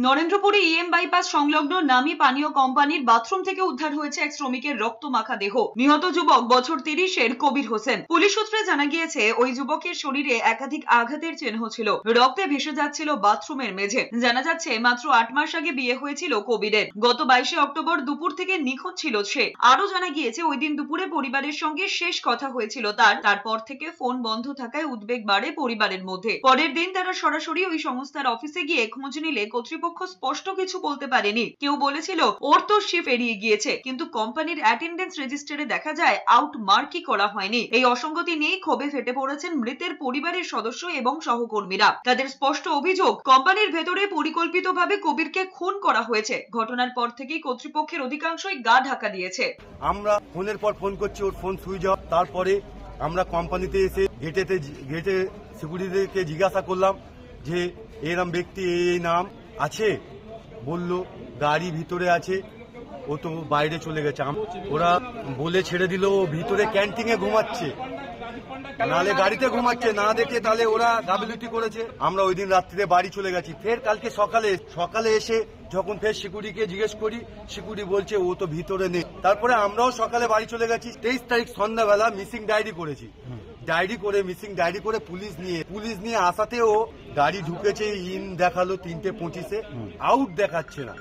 নরেন্দ্রপুরে EM bypass সংলগ্ন নামী পানীয় কোম্পানির বাথরুম থেকে উদ্ধার হয়েছে এক শ্রমিকের রক্তমাখা দেহ। নিহত যুবক বছর 30-এর কবির হোসেন। পুলিশ সূত্রে জানা গিয়েছে ওই যুবকের শরীরে একাধিক আঘাতের চিহ্ন ছিল, রক্তে ভেসে যাচ্ছিল বাথরুমের মেঝে। জানা যাচ্ছে মাত্র 8 মাস আগে বিয়ে হয়েছিল কবিরের। গত 22 অক্টোবর দুপুর থেকে নিখোঁজ ছিল সে। আরো জানা গিয়েছে ওই দিন দুপুরে পরিবারের সঙ্গে শেষ কথা হয়েছিল তারপর থেকে ফোন বন্ধ থাকায় উদ্বেগ বাড়ে পরিবারের মধ্যে। পরের দিন তারা সরাসরি ওই সংস্থার অফিসে গিয়ে খোঁজ নিলে কর্তৃপক্ষ স্পষ্ট কিছু বলতে পারেনি। কেউ বলেছিল ওর তো শিফট এড়িয়ে গিয়েছে, কিন্তু কোম্পানির অ্যাটেন্ডেন্স রেজিস্টারে দেখা যায় আউট মার্কই করা হয়নি। এই অসঙ্গতি নিয়ে ক্ষোভে ফেটে পড়েছেন মৃতের পরিবারের সদস্য এবং সহকর্মীরা। তাদের স্পষ্ট অভিযোগ, কোম্পানির ভেতরে পরিকল্পিতভাবে কবিরকে খুন করা হয়েছে। ঘটনার পর থেকেই কর্তৃপক্ষের অধিকাংশই গা ঢাকা দিয়েছে। আমরা ফোনের পর ফোন করছি, ওর ফোন সুইচ অফ। তারপরে আমরা কোম্পানিতে এসে গেটে সিকিউরিটিকে জিজ্ঞাসা করলাম যে এরম ব্যক্তি এই নাম আছে, বলল গাড়ি ভিতরে আছে, ও তো বাইরে চলে গেছে। ওরা বলে ছেড়ে দিল ও ভিতরে ক্যান্টিনে ঘুমাচ্ছে, নালে গাড়িতে ঘুমাচ্ছে না দেখে তাহলে ওরা গাফিলতি করেছে। আমরা ওই দিন রাত্রিতে বাড়ি চলে গেছি। ফের কালকে সকালে এসে যখন ফের সিকিউরিটিকে জিজ্ঞেস করি, সিকিউরিটি বলছে ও তো ভিতরে নেই। তারপরে আমরাও সকালে বাড়ি চলে গেছি। 23 তারিখ সন্ধ্যাবেলা মিসিং ডায়েরি করেছি। মিসিং ডায়েরি করে পুলিশ নিয়ে আসাতেও গাড়ি ঢুকেছে, ইন দেখালো 3:25, আউট দেখাচ্ছে না।